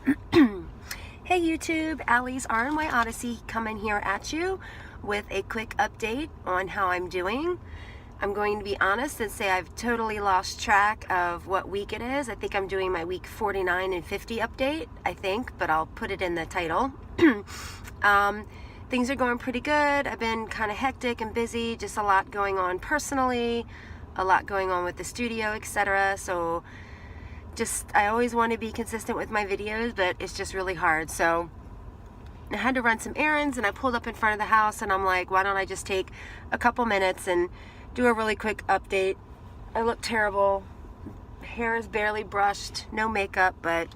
Hey YouTube, Allie's RNY Odyssey coming here at you with a quick update on how I'm doing. I'm going to be honest and say I've totally lost track of what week it is. I think I'm doing my week 49 and 50 update, I think, but I'll put it in the title. Things are going pretty good. I've been kind of hectic and busy, just a lot going on personally, a lot going on with the studio, etc. So I always want to be consistent with my videos, but it's just really hard. So I had to run some errands and I pulled up in front of the house and I'm like, why don't I just take a couple minutes and do a really quick update. I look terrible. Hair is barely brushed, no makeup, but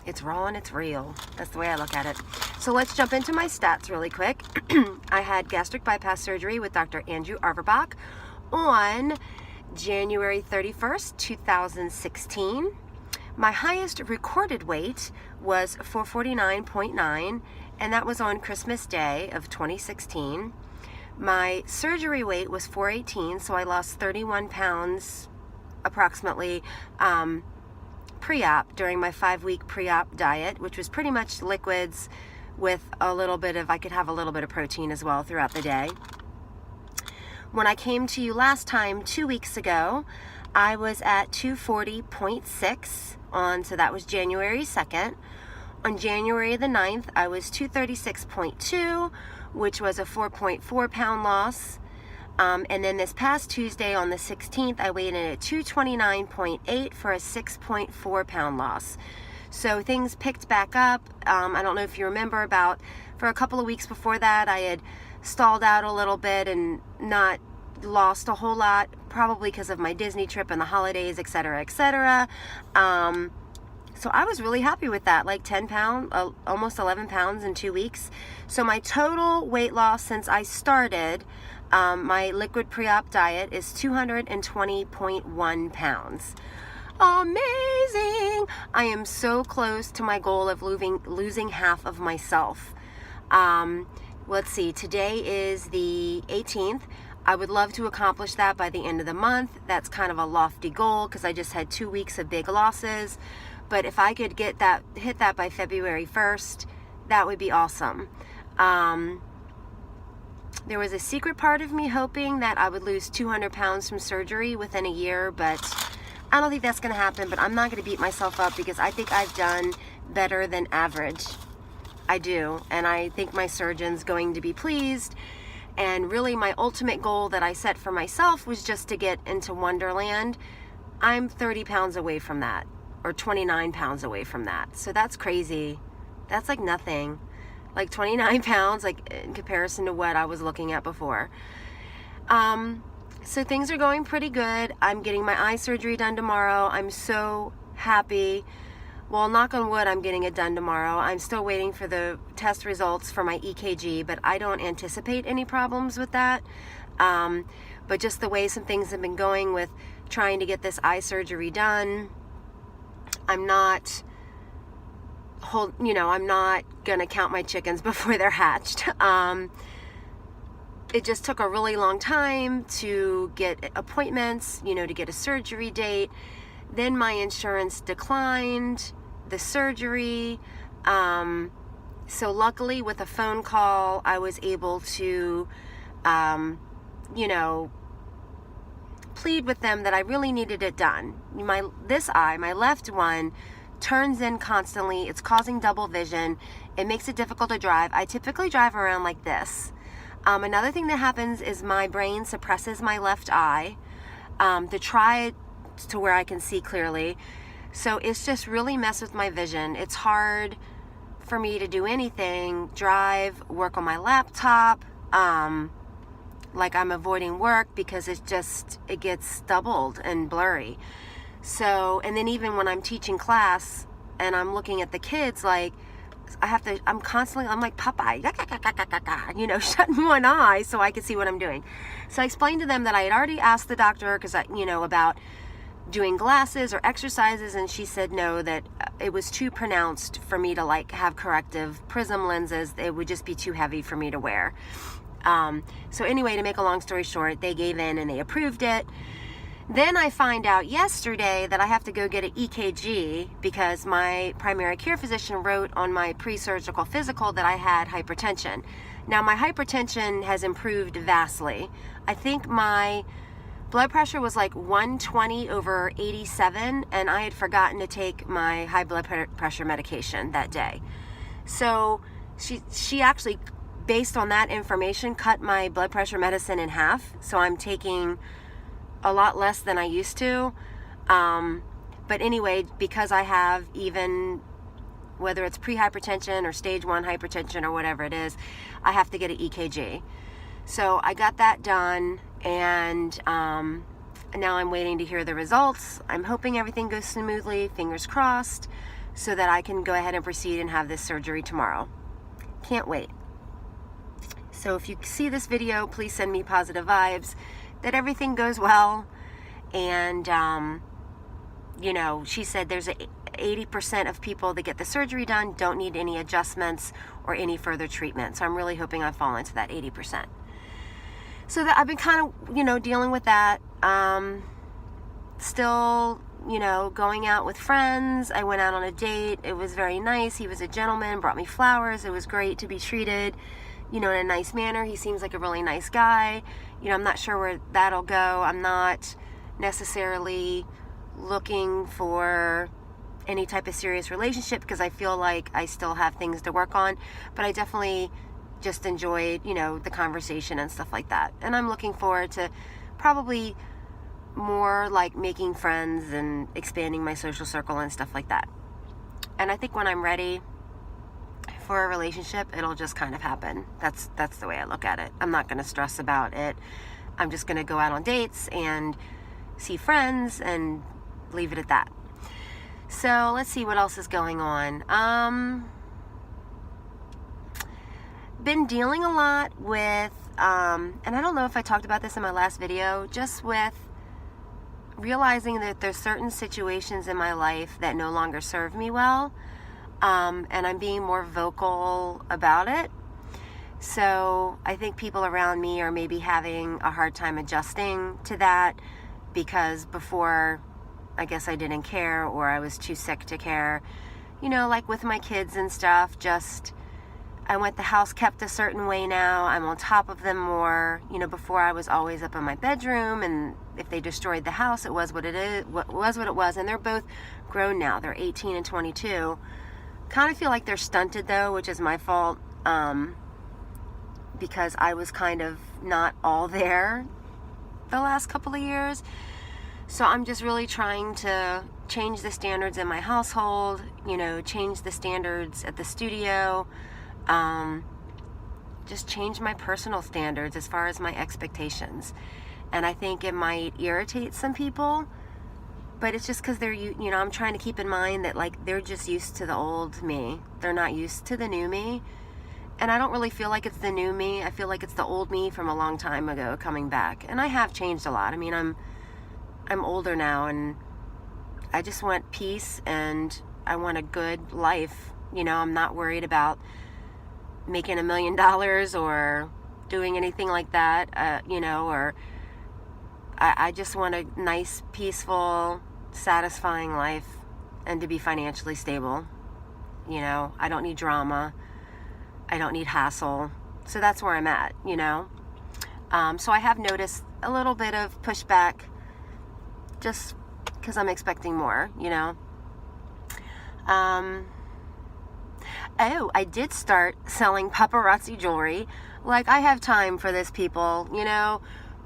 it's raw and it's real. That's the way I look at it. So let's jump into my stats really quick. I had gastric bypass surgery with Dr. Andrew Averbach on January 31st, 2016. My highest recorded weight was 449.9, and that was on Christmas Day of 2016. My surgery weight was 418, so I lost 31 pounds approximately pre-op during my 5-week pre-op diet, which was pretty much liquids with a little bit of, I could have a little bit of protein as well throughout the day. When I came to you last time, 2 weeks ago, I was at 240.6 on, so that was January 2nd. On January the 9th, I was 236.2, which was a 4.4 pound loss. And then this past Tuesday on the 16th, I weighed in at 229.8 for a 6.4 pound loss. So things picked back up. I don't know if you remember, for a couple of weeks before that, I had stalled out a little bit and not lost a whole lot, probably because of my Disney trip and the holidays, etc., etc. So I was really happy with that, like 10 pounds, almost 11 pounds in 2 weeks. So my total weight loss since I started my liquid pre-op diet is 220.1 pounds. Amazing! I am so close to my goal of losing half of myself. Let's see, today is the 18th. I would love to accomplish that by the end of the month. That's kind of a lofty goal because I just had 2 weeks of big losses. But if I could hit that by February 1st, that would be awesome. There was a secret part of me hoping that I would lose 200 pounds from surgery within a year, but I don't think that's going to happen. But I'm not going to beat myself up because I think I've done better than average. I do, and I think my surgeon's going to be pleased. And really my ultimate goal that I set for myself was just to get into Wonderland. I'm 30 pounds away from that, or 29 pounds away from that. So that's crazy. That's like nothing. Like 29 pounds, like in comparison to what I was looking at before. So things are going pretty good. I'm getting my eye surgery done tomorrow. I'm so happy. Well, knock on wood, I'm getting it done tomorrow. I'm still waiting for the test results for my EKG, but I don't anticipate any problems with that. But just the way some things have been going with trying to get this eye surgery done, I'm not gonna count my chickens before they're hatched. It just took a really long time to get appointments, to get a surgery date. Then my insurance declined the surgery. So luckily with a phone call, I was able to, plead with them that I really needed it done. This eye, my left one, turns in constantly. It's causing double vision. It makes it difficult to drive. I typically drive around like this. Another thing that happens is my brain suppresses my left eye to try to where I can see clearly. So it's just really messed with my vision. It's hard for me to do anything, drive, work on my laptop, like I'm avoiding work because it gets doubled and blurry. So, and then even when I'm teaching class and I'm looking at the kids, like I'm like Popeye, shutting one eye so I can see what I'm doing. So I explained to them that I had already asked the doctor because about doing glasses or exercises, and she said no, that it was too pronounced for me to have corrective prism lenses. It would just be too heavy for me to wear. So anyway, to make a long story short, they gave in and they approved it. Then I find out yesterday that I have to go get an EKG because my primary care physician wrote on my pre-surgical physical that I had hypertension. Now my hypertension has improved vastly. I think my blood pressure was like 120/87, and I had forgotten to take my high blood pressure medication that day. So she actually, based on that information, cut my blood pressure medicine in half. So I'm taking a lot less than I used to. But anyway, because I have, even whether it's pre-hypertension or stage 1 hypertension or whatever it is, I have to get an EKG. So I got that done, and now I'm waiting to hear the results. I'm hoping everything goes smoothly, fingers crossed, so that I can go ahead and proceed and have this surgery tomorrow. Can't wait. So if you see this video, please send me positive vibes that everything goes well. And you know, she said there's 80% of people that get the surgery done don't need any adjustments or any further treatment. So I'm really hoping I fall into that 80%. So that I've been kind of, you know, dealing with that. Still, you know, going out with friends. I went out on a date. It was very nice. He was a gentleman, brought me flowers. It was great to be treated, you know, in a nice manner. He seems like a really nice guy. You know, I'm not sure where that'll go. I'm not necessarily looking for any type of serious relationship because I feel like I still have things to work on, but I definitely just enjoyed, you know, the conversation and stuff like that. And I'm looking forward to probably more like making friends and expanding my social circle and stuff like that. And I think when I'm ready for a relationship, it'll just kind of happen. That's the way I look at it. I'm not going to stress about it. I'm just going to go out on dates and see friends and leave it at that. So let's see what else is going on. Been dealing a lot with, and I don't know if I talked about this in my last video, just with realizing that there's certain situations in my life that no longer serve me well, and I'm being more vocal about it. So I think people around me are maybe having a hard time adjusting to that, because before, I guess I didn't care, or I was too sick to care. You know, like with my kids and stuff, just, I want the house kept a certain way now. I'm on top of them more. You know, before I was always up in my bedroom, and if they destroyed the house, it was what it was. And they're both grown now. They're 18 and 22. Kind of feel like they're stunted though, which is my fault, because I was kind of not all there the last couple of years. So I'm just really trying to change the standards in my household, you know, change the standards at the studio, just change my personal standards as far as my expectations. And I think it might irritate some people, but it's just because they're, you know, I'm trying to keep in mind that, like, they're just used to the old me. They're not used to the new me. And I don't really feel like it's the new me. I feel like it's the old me from a long time ago coming back. And I have changed a lot. I mean, I'm older now, and I just want peace, and I want a good life. You know, I'm not worried about making $1 million or doing anything like that, you know, or I just want a nice, peaceful, satisfying life, and to be financially stable. You know, I don't need drama. I don't need hassle. So that's where I'm at, you know. So I have noticed a little bit of pushback, just because I'm expecting more, you know. Oh, I did start selling paparazzi jewelry. Like, I have time for this, people, you know.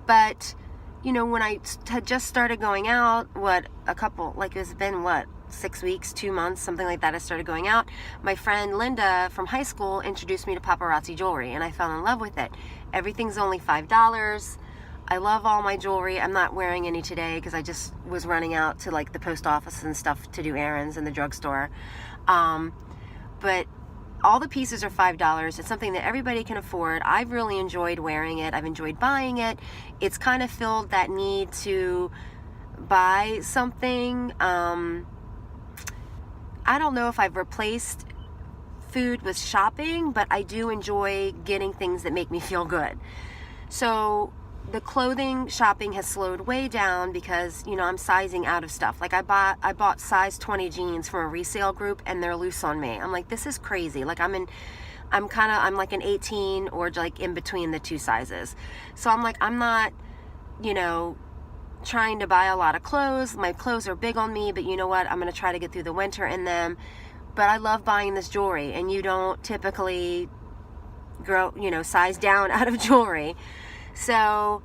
But, you know, when I had just started going out, it's been 6 weeks, 2 months, something like that, I started going out. My friend Linda from high school introduced me to paparazzi jewelry, and I fell in love with it. Everything's only $5. I love all my jewelry. I'm not wearing any today because I just was running out to, like, the post office and stuff to do errands in the drugstore. But all the pieces are $5. It's something that everybody can afford. I've really enjoyed wearing it. I've enjoyed buying it. It's kind of filled that need to buy something. I don't know if I've replaced food with shopping, but I do enjoy getting things that make me feel good. So the clothing shopping has slowed way down because, you know, I'm sizing out of stuff. Like I bought size 20 jeans from a resale group and they're loose on me. I'm like, this is crazy. Like I'm like an 18 or like in between the two sizes. So I'm like, I'm not, you know, trying to buy a lot of clothes. My clothes are big on me, but you know what? I'm going to try to get through the winter in them. But I love buying this jewelry, and you don't typically grow, you know, size down out of jewelry. So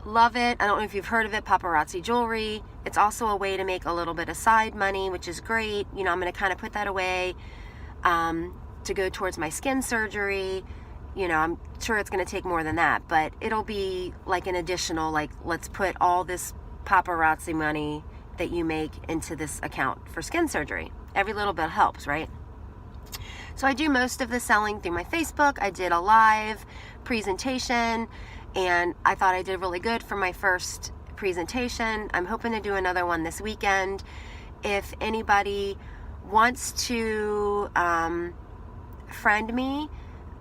love it. I don't know if you've heard of it, paparazzi jewelry. It's also a way to make a little bit of side money, which is great. You know, I'm going to kind of put that away to go towards my skin surgery. You know, I'm sure it's going to take more than that, but it'll be like an additional, like, let's put all this paparazzi money that you make into this account for skin surgery. Every little bit helps, right? So I do most of the selling through my Facebook. I did a live presentation, and I thought I did really good for my first presentation. I'm hoping to do another one this weekend. If anybody wants to friend me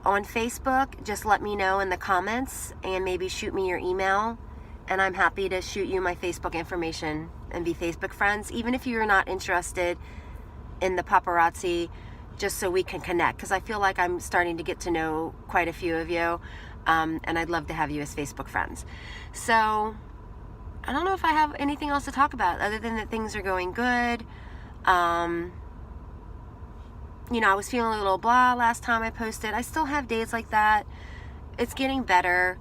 on Facebook, just let me know in the comments and maybe shoot me your email, and I'm happy to shoot you my Facebook information and be Facebook friends, even if you're not interested in the paparazzi, just so we can connect, because I feel like I'm starting to get to know quite a few of you, and I'd love to have you as Facebook friends. So I don't know if I have anything else to talk about other than that things are going good. You know, I was feeling a little blah last time I posted. I still have days like that. It's getting better.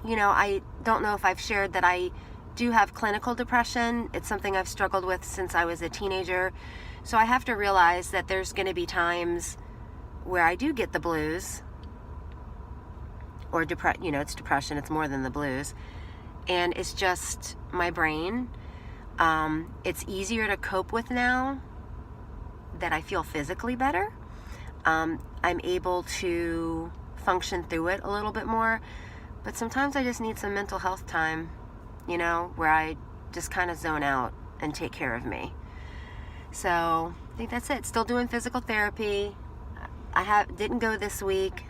You know, I don't know if I've shared that I do have clinical depression. It's something I've struggled with since I was a teenager. So I have to realize that there's going to be times where I do get the blues, or you know, it's depression. It's more than the blues. And it's just my brain. It's easier to cope with now that I feel physically better. I'm able to function through it a little bit more, but sometimes I just need some mental health time, you know, where I just kind of zone out and take care of me. So I think that's it. Still doing physical therapy. I didn't go this week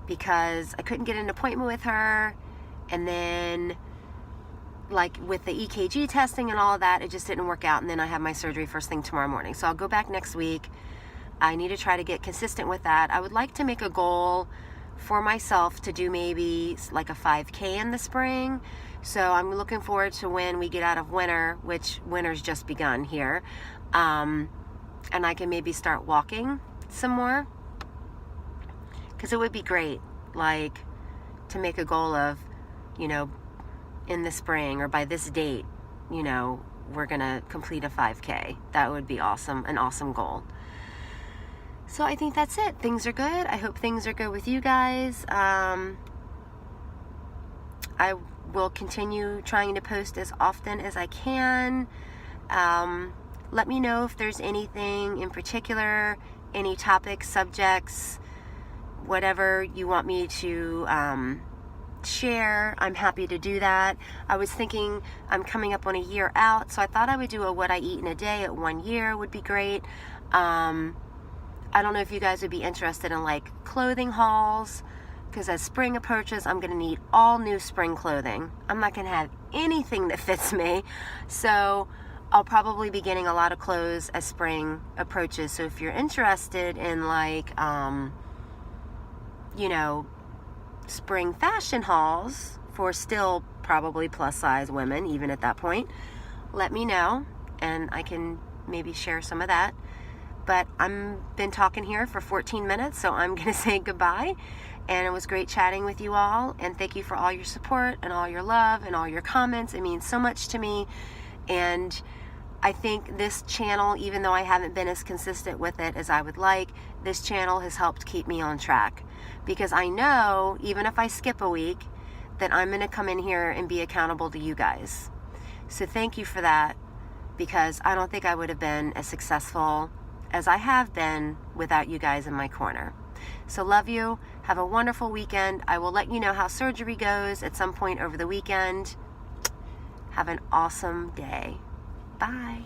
because I couldn't get an appointment with her, and then like with the EKG testing and all of that, it just didn't work out, and then I have my surgery first thing tomorrow morning. So I'll go back next week. I need to try to get consistent with that. I would like to make a goal for myself to do maybe like a 5K in the spring. So I'm looking forward to when we get out of winter, which winter's just begun here, and I can maybe start walking some more, because it would be great, like, to make a goal of, you know, in the spring or by this date, you know, we're gonna complete a 5K. That would be awesome, an awesome goal. So I think that's it. Things are good. I hope things are good with you guys. I will continue trying to post as often as I can. Let me know if there's anything in particular, any topics, subjects, whatever you want me to share. I'm happy to do that. I was thinking I'm coming up on a year out, so I thought I would do a what I eat in a day at 1 year would be great. I don't know if you guys would be interested in like clothing hauls, because as spring approaches, I'm going to need all new spring clothing. I'm not going to have anything that fits me, so I'll probably be getting a lot of clothes as spring approaches. So if you're interested in like you know, spring fashion hauls for still probably plus size women, even at that point, let me know and I can maybe share some of that. But I've been talking here for 14 minutes, so I'm going to say goodbye. And it was great chatting with you all, and thank you for all your support and all your love and all your comments. It means so much to me. And I think this channel, even though I haven't been as consistent with it as I would like, this channel has helped keep me on track, because I know even if I skip a week, that I'm going to come in here and be accountable to you guys. So thank you for that, because I don't think I would have been as successful as I have been without you guys in my corner. So love you. Have a wonderful weekend. I will let you know how surgery goes at some point over the weekend. Have an awesome day. Bye.